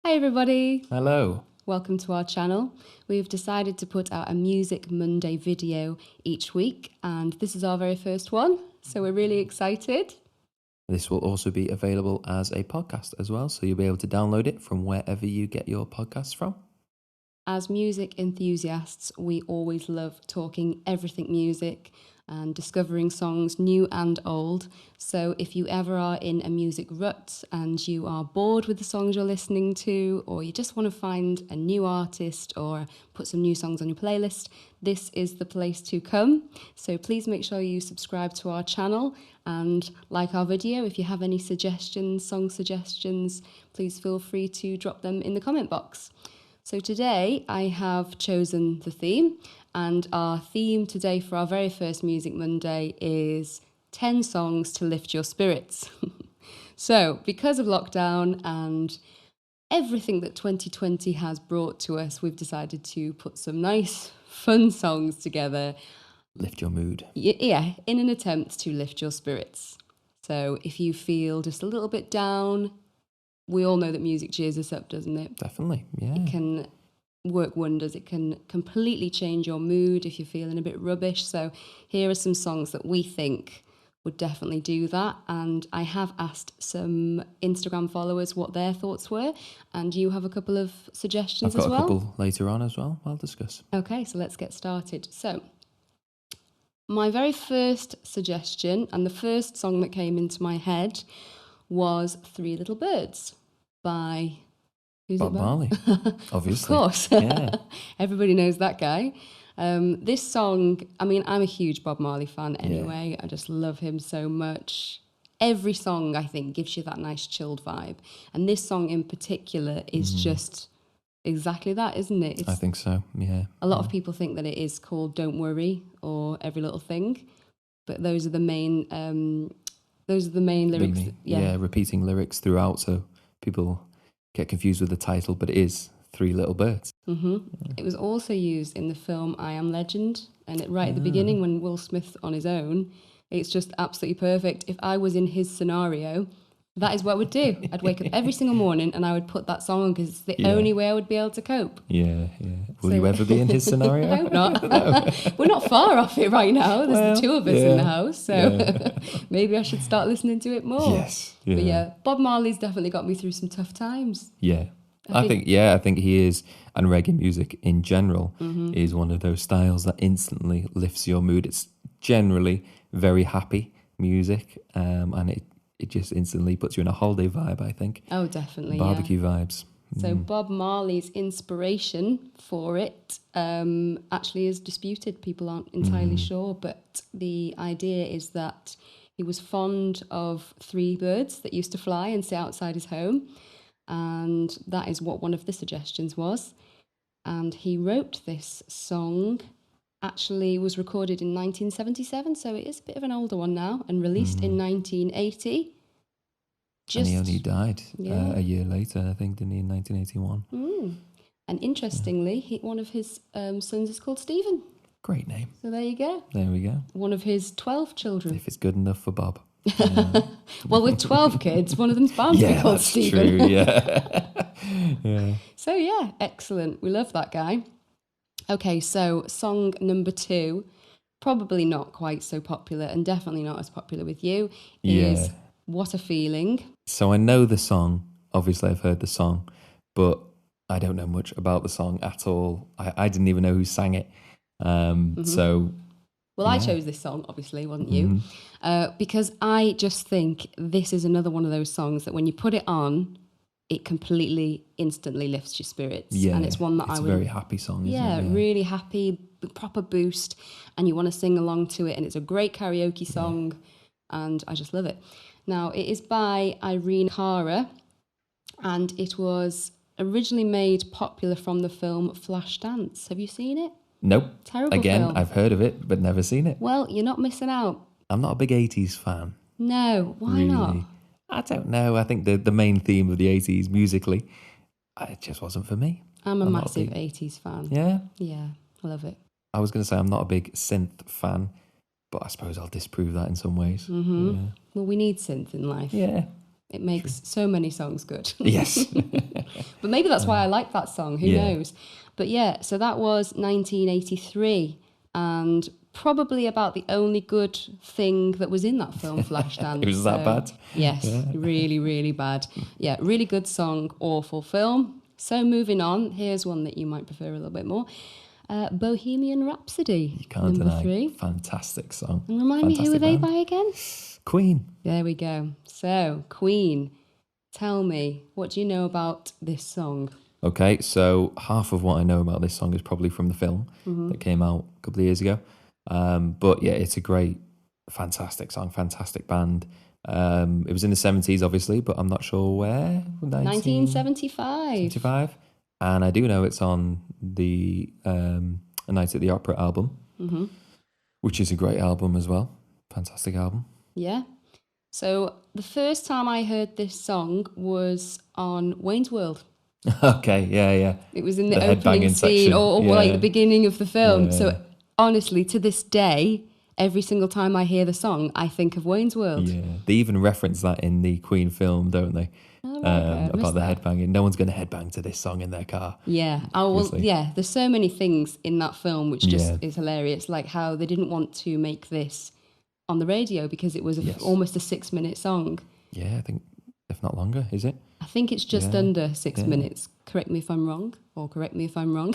Hi everybody, Hello. welcome to our channel. We've decided to put out a Music Monday video each week and this is our very first one, so we're really excited. This will also be available as a podcast as well, so you'll be able to download it from wherever you get your podcasts from. As music enthusiasts, we always love talking everything music and discovering songs new and old. So if you ever are in a music rut and you are bored with the songs you're listening to, or you just want to find a new artist or put some new songs on your playlist, this is the place to come. So please make sure you subscribe to our channel and like our video. If you have any suggestions, song suggestions, please feel free to drop them in the comment box. So today I have chosen the theme, and our theme today for our very first Music Monday is 10 songs to lift your spirits. So because of lockdown and everything that 2020 has brought to us, we've decided to put some nice fun songs together. Lift your mood. Yeah, in an attempt to lift your spirits. So if you feel just a little bit down, we all know that music cheers us up, doesn't it? Definitely, yeah. It can work wonders. It can completely change your mood if you're feeling a bit rubbish. So here are some songs that we think would definitely do that. And I have asked some Instagram followers what their thoughts were. And you have a couple of suggestions as well? I've got a couple later on as well. I'll discuss. Okay, so let's get started. So my very first suggestion and the first song that came into my head was Three Little Birds by... Who's Bob it by? Marley, obviously. Of course. Yeah. Everybody knows that guy. This song, I mean, I'm a huge Bob Marley fan anyway. I just love him so much. Every song, I think, gives you that nice chilled vibe. And this song in particular is just exactly that, isn't it? I think so, yeah. A lot of people think that it is called Don't Worry or Every Little Thing. But those are the main lyrics. Repeating lyrics throughout, so people get confused with the title, but it is Three Little Birds. Mm-hmm. It was also used in the film I Am Legend, and right at the beginning when Will Smith's on his own, it's just absolutely perfect. If I was in his scenario, that is what I would do. I'd wake up every single morning and I would put that song on because it's the only way I would be able to cope. Yeah. Will you ever be in his scenario? I hope not. No. We're not far off it right now. There's the two of us in the house, so maybe I should start listening to it more. Yes. Yeah. But yeah, Bob Marley's definitely got me through some tough times. Yeah. I think he is, and reggae music in general is one of those styles that instantly lifts your mood. It's generally very happy music, and it just instantly puts you in a holiday vibe, I think. Oh, definitely. Barbecue vibes. So Bob Marley's inspiration for it actually is disputed. People aren't entirely sure, but the idea is that he was fond of three birds that used to fly and sit outside his home. And that is what one of the suggestions was. And he wrote this song, actually was recorded in 1977, so it is a bit of an older one now, and released in 1980. And he only died a year later, I think, didn't he, in 1981. And interestingly, one of his sons is called Stephen. Great name. So there you go. There we go. One of his 12 children. If it's good enough for Bob. Well, with 12 kids, one of them's bound to be called Stephen. True, yeah. So yeah, excellent. We love that guy. Okay, so song number 2, probably not quite so popular and definitely not as popular with you, is What a Feeling. So I know the song. Obviously, I've heard the song, but I don't know much about the song at all. I didn't even know who sang it. So... Well, I chose this song, obviously, wasn't you? Because I just think this is another one of those songs that when you put it on, it completely, instantly lifts your spirits. Yeah, and it's one that it's a very happy song, isn't it? Yeah, really happy, proper boost, and you want to sing along to it, and it's a great karaoke song, and I just love it. Now, it is by Irene Cara, and it was originally made popular from the film Flashdance. Have you seen it? Nope. Terrible Again, film. I've heard of it, but never seen it. Well, you're not missing out. I'm not a big 80s fan. No, why not? I don't know. I think the main theme of the 80s musically, it just wasn't for me. I'm a massive 80s fan. Yeah? Yeah, I love it. I was going to say I'm not a big synth fan, but I suppose I'll disprove that in some ways. Yeah. Well, we need synth in life. Yeah. It makes so many songs good. Yes. But maybe that's why I like that song. Who knows? But yeah, so that was 1983. And probably about the only good thing that was in that film, Flashdance. It was that bad? Yes, really, really bad. Yeah, really good song, awful film. So moving on, here's one that you might prefer a little bit more. Bohemian Rhapsody, You can't number deny. 3. Fantastic song. And remind me, who are they by again? Queen. There we go. So, Queen, tell me, what do you know about this song? Okay, so half of what I know about this song is probably from the film that came out a couple of years ago. But yeah, it's a great, fantastic song, fantastic band. It was in the 70s, obviously, but I'm not sure where. 1975. 75. And I do know it's on the A Night at the Opera album, which is a great album as well. Fantastic album. Yeah. So the first time I heard this song was on Wayne's World. Okay, yeah. It was in the headbanging opening scene section. or like the beginning of the film. Yeah. So honestly, to this day, every single time I hear the song, I think of Wayne's World. Yeah, they even reference that in the Queen film, don't they? Oh, right, about the headbanging. No one's going to headbang to this song in their car. Yeah. Oh, well, yeah. There's so many things in that film which just is hilarious. Like how they didn't want to make this on the radio because it was almost a 6-minute song. Yeah, I think, if not longer, is it? I think it's just under 6 minutes. Correct me if I'm wrong, or correct me if I'm wrong.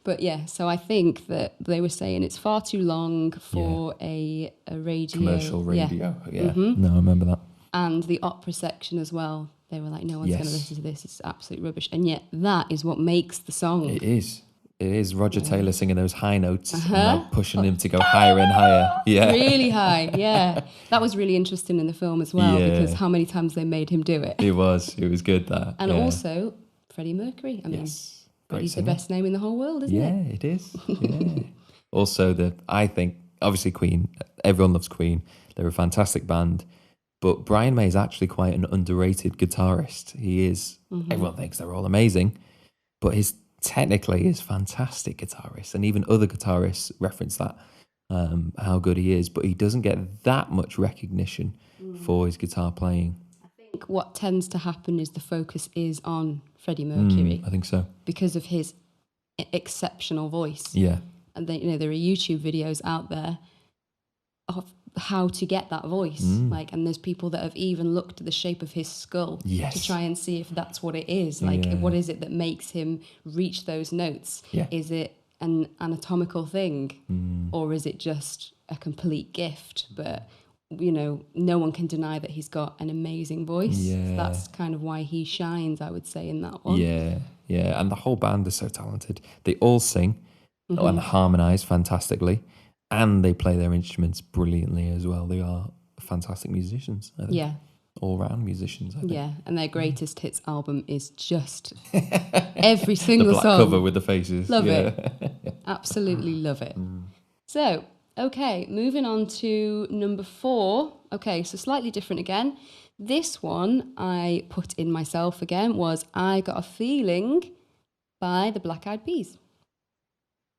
But yeah, so I think that they were saying it's far too long for a radio. Commercial radio, yeah. No, I remember that. And the opera section as well. They were like, no one's going to listen to this. It's absolute rubbish. And yet that is what makes the song. It is. It is Roger Taylor singing those high notes and like pushing him to go higher and higher. Yeah. Really high, yeah. That was really interesting in the film as well because how many times they made him do it. It was good, that. And also, Freddie Mercury. I mean, he's the best name in the whole world, isn't it? Yeah, it is. Yeah. Also, I think, obviously Queen, everyone loves Queen. They're a fantastic band. But Brian May is actually quite an underrated guitarist. He is. Everyone thinks they're all amazing. But technically is fantastic guitarist, and even other guitarists reference that, how good he is, but he doesn't get that much recognition for his guitar playing. I think what tends to happen is the focus is on Freddie Mercury. I think so. Because of his exceptional voice. Yeah. And there are YouTube videos out there of how to get that voice. And there's people that have even looked at the shape of his skull to try and see if that's what it is. What is it that makes him reach those notes? Yeah. Is it an anatomical thing or is it just a complete gift? But, no one can deny that he's got an amazing voice. Yeah. So that's kind of why he shines, I would say, in that one. Yeah, yeah. And the whole band is so talented. They all sing and harmonise fantastically. And they play their instruments brilliantly as well. They are fantastic musicians, I think. Yeah. All-round musicians, I think. Yeah, and their greatest hits album is just every single the black song. cover with the faces. Love it. Absolutely love it. So, okay, moving on to number 4. Okay, so slightly different again. This one I put in myself again was I Got a Feeling by the Black Eyed Peas.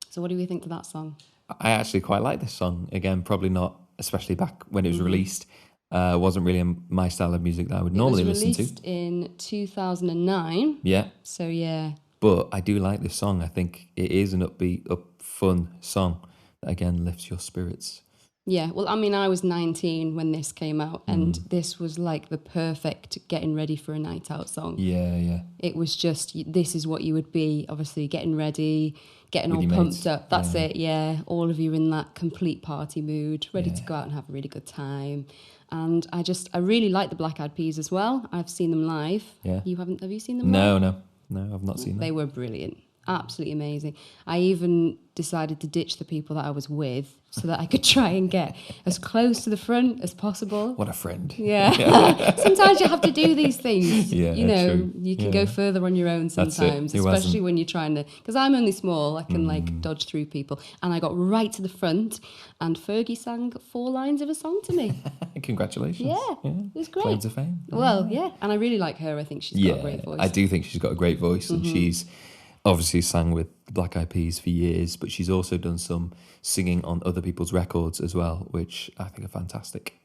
So what do we think to that song? I actually quite like this song. Again, probably not, especially back when it was released. Wasn't really my style of music that I would normally listen to. It was released in 2009. Yeah. So, yeah. But I do like this song. I think it is an upbeat, fun song that, again, lifts your spirits. Yeah, well, I mean, I was 19 when this came out, and this was like the perfect getting ready for a night out song. Yeah, yeah. It was just, this is what you would be, obviously, getting ready, getting all pumped up. That's it, yeah. All of you in that complete party mood, ready to go out and have a really good time. And I really like the Black Eyed Peas as well. I've seen them live. Yeah. Have you seen them live? No, I've not seen them. They were brilliant. Absolutely amazing. I even decided to ditch the people that I was with so that I could try and get as close to the front as possible. What a friend. Yeah. Sometimes you have to do these things. Yeah, true. You can go further on your own sometimes, especially when you're trying to, because I'm only small, I can dodge through people. And I got right to the front and Fergie sang 4 lines of a song to me. Congratulations. Yeah, it was great. Claims of fame. Well, yeah. And I really like her. I think she's got a great voice. I do think she's got a great voice and she's obviously sang with the Black Eyed Peas for years, but she's also done some singing on other people's records as well, which I think are fantastic.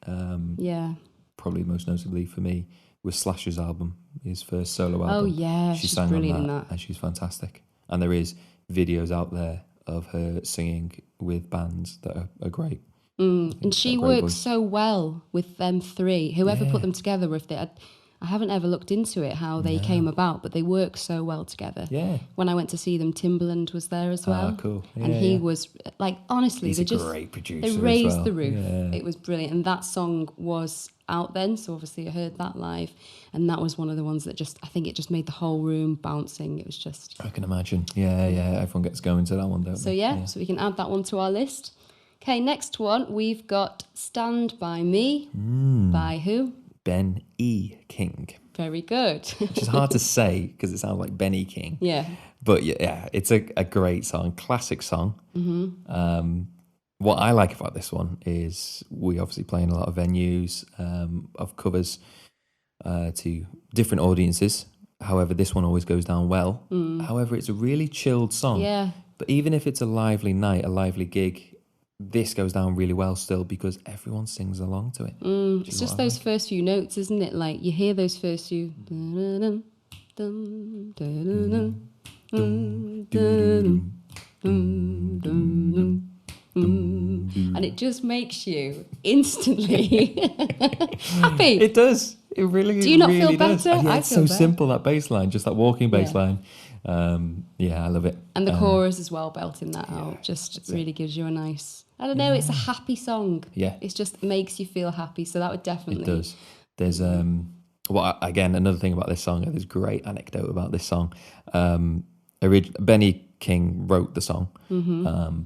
Yeah. probably most notably for me, was Slash's album, his first solo album. Oh yeah, she she's sang brilliant on in that, that. and she's fantastic. And there is videos out there of her singing with bands that are great. And she works voice. so well with them three. Whoever put Yeah. them together, if they, I haven't ever looked into it how they came about, but they work so well together. Yeah. When I went to see them, Timbaland was there as well. Cool. Yeah, and he was like, honestly, He's they a just great producer they as raised well. the roof. Yeah. It was brilliant, and that song was out then, so obviously I heard that live, and that was one of the ones that I think it just made the whole room bouncing. It was just. I can imagine. Yeah. Everyone gets going to that one, don't So they? so we can add that one to our list. Okay, next one, we've got Stand By Me by who? Ben E. King. Very good. Which is hard to say because it sounds like Benny King. Yeah. But yeah, it's a great song, classic song. What I like about this one is we obviously play in a lot of venues of covers to different audiences. However, this one always goes down well. However, it's a really chilled song. Yeah. But even if it's a lively night, a lively gig, this goes down really well still because everyone sings along to it. It's just those first few notes, isn't it? Like you hear those first few. Dun, dun, dun, dun, dun, dun, dun, dun, dun. And it just makes you instantly happy. It does. It really. Do you not really feel better? does. Yeah, I it's feel so better. simple, that bass line, just that walking bass line. I love it. And the chorus as well, belting that out, just really gives you a nice. I don't know. It's a happy song. Yeah. It just makes you feel happy. So that would definitely. It does. There's again, another thing about this song. There's a great anecdote about this song. Benny King wrote the song,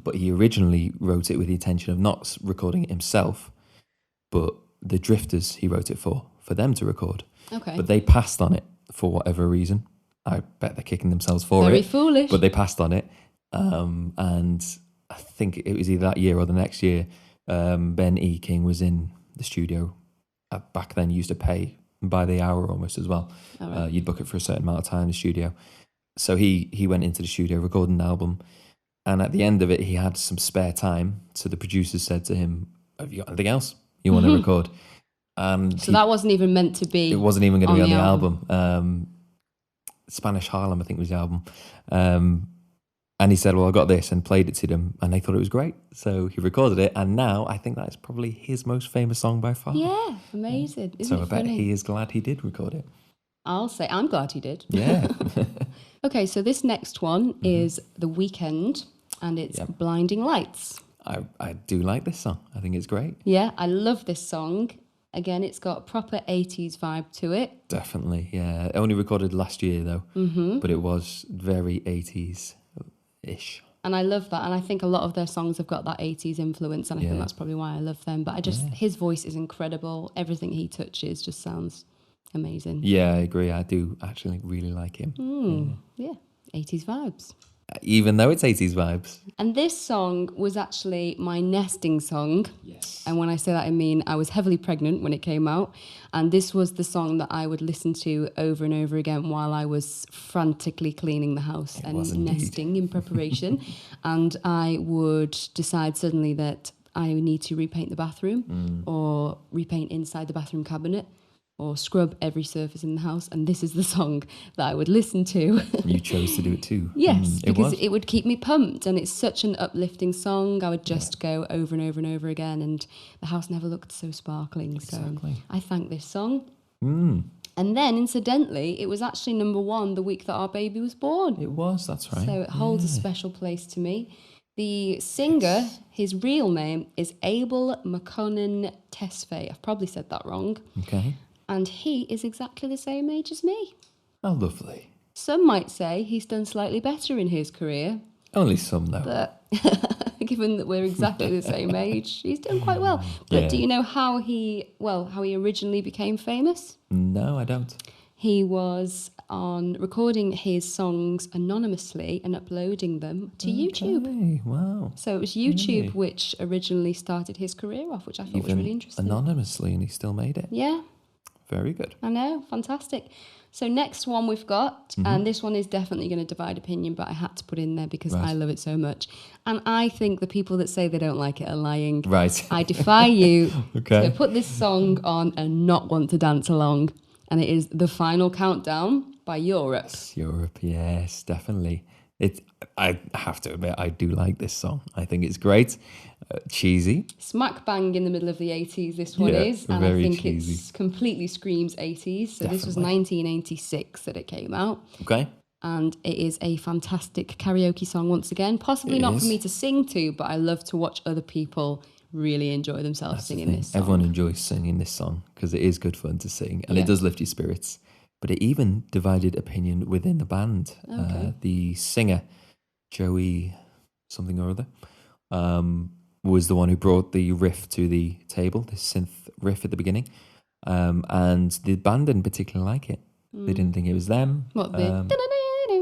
but he originally wrote it with the intention of not recording it himself, but the Drifters he wrote it for them to record. Okay. But they passed on it for whatever reason. I bet they're kicking themselves for Very it. foolish. But they passed on it. And I think it was either that year or the next year, Ben E. King was in the studio. Back then, you used to pay by the hour almost as well. Right. You'd book it for a certain amount of time in the studio. So he went into the studio recording the album. And at the end of it, he had some spare time. So the producers said to him, "Have you got anything else you want to record?" So that wasn't even meant to be. It wasn't even going to be on the album. Spanish Harlem, I think, was the album. And he said, "Well, I got this," and played it to them, and they thought it was great. So he recorded it, and now I think that is probably his most famous song by far. Yeah, amazing. Isn't So I it bet funny? he is glad he did record it. I'll say I'm glad he did. Yeah. Okay, so this next one is The Weeknd, and it's Blinding Lights. I do like this song. I think it's great. Yeah, I love this song. Again, it's got a proper 80s vibe to it. Definitely, yeah. Only recorded last year, though. But it was very 80s-ish. And I love that. And I think a lot of their songs have got that 80s influence, and I think that's probably why I love them. But his voice is incredible. Everything he touches just sounds amazing. Yeah, I agree. I do actually really like him. Yeah, 80s vibes. Even though it's 80s vibes. And this song was actually my nesting song. Yes. And when I say that, I mean I was heavily pregnant when it came out. And this was the song that I would listen to over and over again while I was frantically cleaning the house and nesting in preparation. And I would decide suddenly that I need to repaint the bathroom or repaint inside the bathroom cabinet, or scrub every surface in the house, and this is the song that I would listen to. You chose to do it too. Yes, because it would keep me pumped, and it's such an uplifting song. I would just go over and over and over again, and the house never looked so sparkling. Exactly. So I thank this song. And then, incidentally, it was actually number one the week that our baby was born. It was, that's right. So it holds a special place to me. The singer, his real name is Abel McConnon Tesfaye. I've probably said that wrong. Okay. And he is exactly the same age as me. Oh, lovely. Some might say he's done slightly better in his career, Only some, though. but given that we're exactly the same age, he's done quite well. But do you know how he originally became famous? No, I don't. He was recording his songs anonymously and uploading them to YouTube. Okay, wow. So it was YouTube which originally started his career off, which I thought was really interesting. Anonymously, and he still made it. Yeah. Very good. I know, fantastic. So next one we've got, and this one is definitely going to divide opinion, but I had to put in there because I love it so much. And I think the people that say they don't like it are lying. Right. I defy you Okay. to put this song on and not want to dance along. And it is The Final Countdown by Europe. Europe, yes, definitely. I have to admit, I do like this song. I think it's great. Cheesy. Smack bang in the middle of the 80s, this one Yeah, is. And I very think cheesy. it's completely screams 80s. So this was Definitely. 1986 that it came out. Okay. And it is a fantastic karaoke song once again. Possibly It not is. for me to sing to, but I love to watch other people really enjoy themselves singing this song. Everyone enjoys singing this song because it is good fun to sing and Yeah. it does lift your spirits. But it even divided opinion within the band. Okay. The singer, Joey something or other, was the one who brought the riff to the table, the synth riff at the beginning. And the band didn't particularly like it. They didn't think it was them. What the...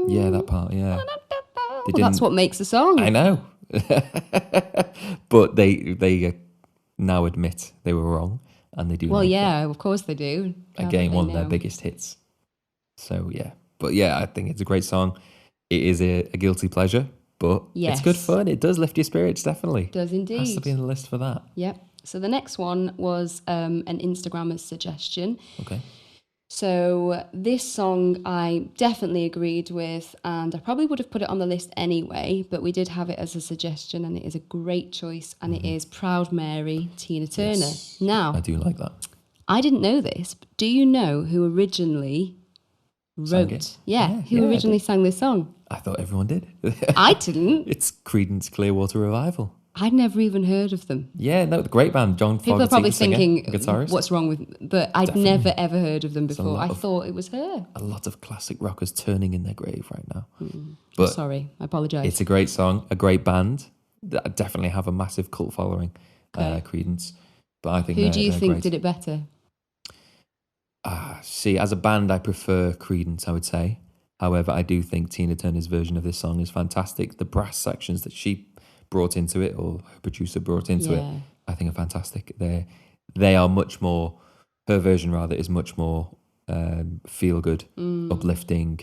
Yeah, that part, yeah. Well, that's what makes a song. I know. But they now admit they were wrong and they do Well, like yeah, of course they do. How again, don't they one of their know? biggest hits. So yeah, but yeah, I think it's a great song. It is a guilty pleasure, but it's good Yes. fun. It does lift your spirits, definitely. Does indeed. Has to be in the list for that. Yep. So the next one was an Instagrammer's suggestion. Okay. So this song I definitely agreed with, and I probably would have put it on the list anyway, but we did have it as a suggestion, and it is a great choice, and it is Proud Mary, Tina Turner. Yes, Now, I do like that. I didn't know this, but do you know who originally Sang wrote? it? Yeah, who I originally did. sang this song? I thought everyone did. I didn't. It's Creedence Clearwater Revival. I'd never even heard of them. Yeah, no, the great band. John People are Fogerty, probably the singer, thinking, guitarist. what's wrong with... But I'd Definitely. never, ever heard of them a before. lot I of- thought it was her. A lot of classic rockers turning in their grave right now. But Sorry, I apologise. it's a great song, a great band that definitely have a massive cult following, Creedence. But I think Who do you they're think great. did it better? See, as a band, I prefer Creedence, I would say. However, I do think Tina Turner's version of this song is fantastic. The brass sections that she brought into it, or her producer brought into Yeah. it, I think are fantastic. They are much more, her version rather, is much more feel good, uplifting,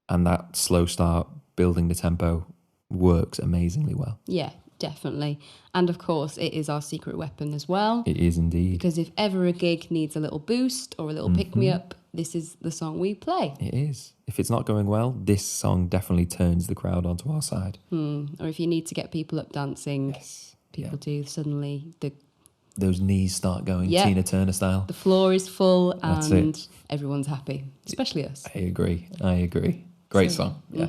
and that slow start, building the tempo, works amazingly well. Yeah, definitely. And of course, it is our secret weapon as well. It is indeed. Because if ever a gig needs a little boost or a little pick-me-up, this is the song we play. It is. If it's not going well, this song definitely turns the crowd onto our side. Or if you need to get people up dancing, Yes. people do suddenly. Those knees start going Yeah. Tina Turner style. The floor is full That's and everyone's happy, especially us. I agree. Great song. Yeah.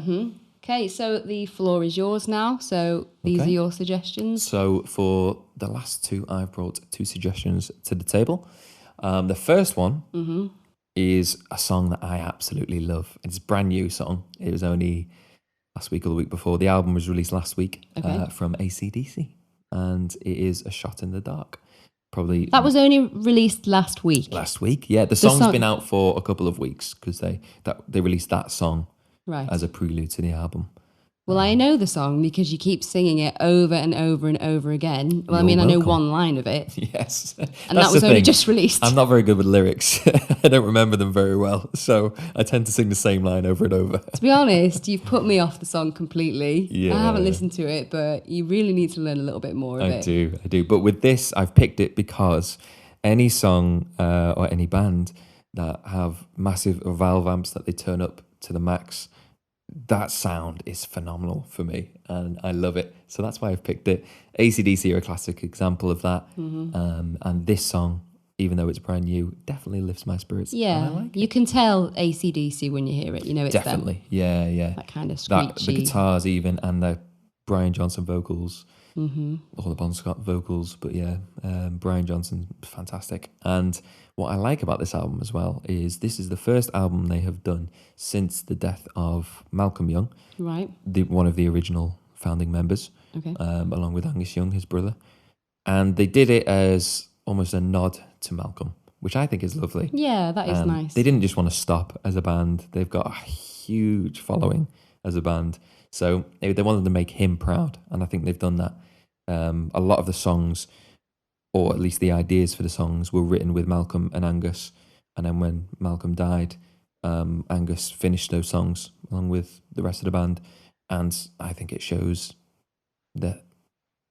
Okay, so the floor is yours now. So these Okay. are your suggestions. So for the last two, I've brought two suggestions to the table. The first one is a song that I absolutely love. It's a brand new song. It was only last week or the week before. The album was released last week from AC/DC, and it is A Shot in the Dark. Probably That was only released last week. last week. Yeah, the song's song- been out for a couple of weeks because they released that song Right. as a prelude to the album. Well, I know the song because you keep singing it over and over and over again. Well, I You're mean, I know welcome. one line of it, Yes, and that was only just released. I'm not very good with lyrics. I don't remember them very well, so I tend to sing the same line over and over. To be honest, you've put me off the song completely. Yeah. I haven't listened to it, but you really need to learn a little bit more of I it. do. But with this, I've picked it because any song or any band that have massive valve amps that they turn up to the max, that sound is phenomenal for me and I love it. So that's why I've picked it. AC/DC are a classic example of that. And this song, even though it's brand new, definitely lifts my spirits. Yeah, And I like you can tell AC/DC when you hear it. You know it's definitely. Yeah. that kind of The screechy. guitars even and the Brian Johnson vocals, all the Bon Scott vocals, but yeah, Brian Johnson, fantastic. And what I like about this album as well is this is the first album they have done since the death of Malcolm Young, Right. one of the original founding members, Okay. along with Angus Young, his brother. And they did it as almost a nod to Malcolm, which I think is lovely. Yeah, that is nice. They didn't just want to stop as a band. They've got a huge following as a band. So they wanted to make him proud. And I think they've done that. A lot of the songs, or at least the ideas for the songs, were written with Malcolm and Angus. And then when Malcolm died, Angus finished those songs along with the rest of the band. And I think it shows that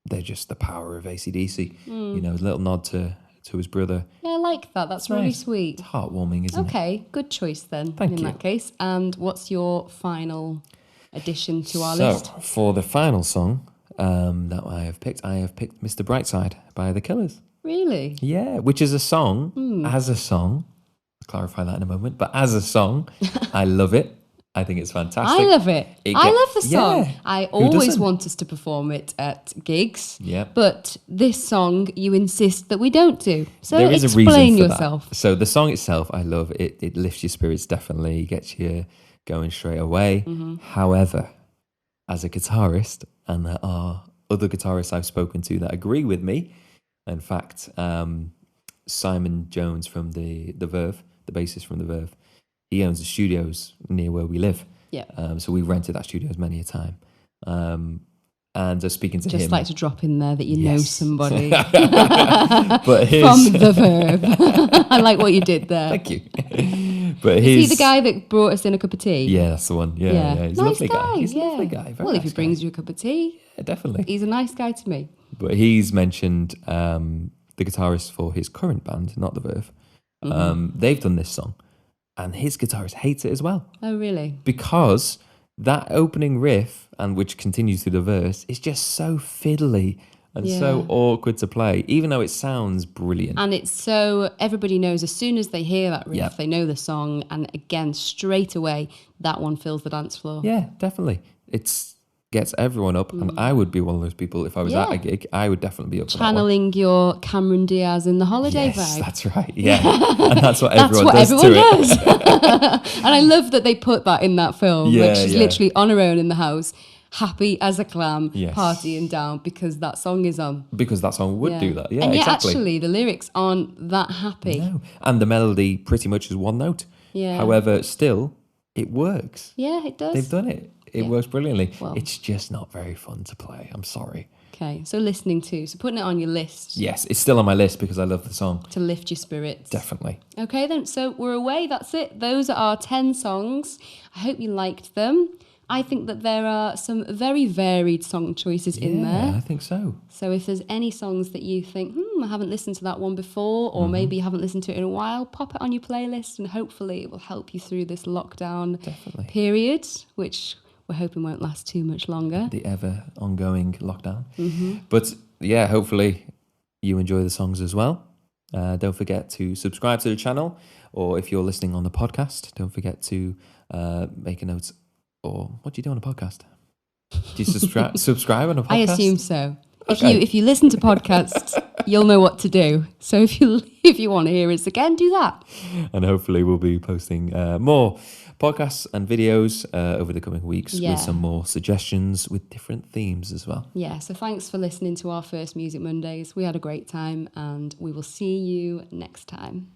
they're just the power of AC/DC. You know, a little nod to his brother. Yeah, I like that. That's really sweet. It's heartwarming, isn't it? Okay, good choice then. Thank you. That case. And what's your final addition to our list? So, for the final song that I have picked Mr. Brightside by The Killers. Really? Yeah, which is a song, as a song, I'll clarify that in a moment, but as a song, I love it. I think it's fantastic. I love it. I love the song. Yeah. I always want us to perform it at gigs. Yeah. But this song, you insist that we don't do. So there is explain a reason for yourself. That. So the song itself, I love it. It lifts your spirits, definitely gets you going straight away. However, as a guitarist, and there are other guitarists I've spoken to that agree with me. In fact, Simon Jones from the Verve, the bassist from the Verve, he owns the studios near where we live. Yeah. So we've rented that studios many a time. And speaking to him... Just like to drop in there that you know somebody. But from the Verve. I like what you did there. Thank you. But Is he the guy that brought us in a cup of tea? Yeah, that's the one. Yeah. He's a lovely guy. He's a yeah. lovely guy. Well, if he brings you a cup of tea, yeah, definitely. He's a nice guy to me. But he's mentioned the guitarist for his current band, not the Verve. They've done this song, and his guitarist hates it as well. Oh, really? Because that opening riff, and which continues through the verse, is just so fiddly and so awkward to play, even though it sounds brilliant. And it's so, everybody knows as soon as they hear that riff, they know the song, and again, straight away, that one fills the dance floor. Yeah, definitely. It's gets everyone up, and I would be one of those people. If I was at a gig, I would definitely be up for that one. Channeling your Cameron Diaz in the holiday Yes, vibe. that's right. Yeah, and that's what everyone That's what does everyone to does. it. And I love that they put that in that film. Yeah, like she's literally on her own in the house, happy as a clam, Yes. partying down because that song is on. Because that song would do that. Yeah, and exactly. actually, the lyrics aren't that happy. No. And the melody pretty much is one note. Yeah. However, still, it works. Yeah, it does. They've done it. It works brilliantly. Well. It's just not very fun to play. I'm sorry. Okay, so listening to, so putting it on your list Yes, it's still on my list because I love the song. to lift your spirits. Definitely. Okay then, so we're away, that's it. Those are our 10 songs. I hope you liked them. I think that there are some very varied song choices in Yeah, there. I think so. So if there's any songs that you think, I haven't listened to that one before, or maybe you haven't listened to it in a while, pop it on your playlist and hopefully it will help you through this lockdown period, which we're hoping won't last too much longer. The ever ongoing lockdown. But yeah, hopefully you enjoy the songs as well. Don't forget to subscribe to the channel, or if you're listening on the podcast, don't forget to make a note. Or what do you do on a podcast? Do you subscribe on a podcast? I assume so. Okay. If you listen to podcasts, you'll know what to do. So if you want to hear us again, do that. And hopefully we'll be posting more podcasts and videos over the coming weeks with some more suggestions with different themes as well. Yeah, so thanks for listening to our first Music Mondays. We had a great time and we will see you next time.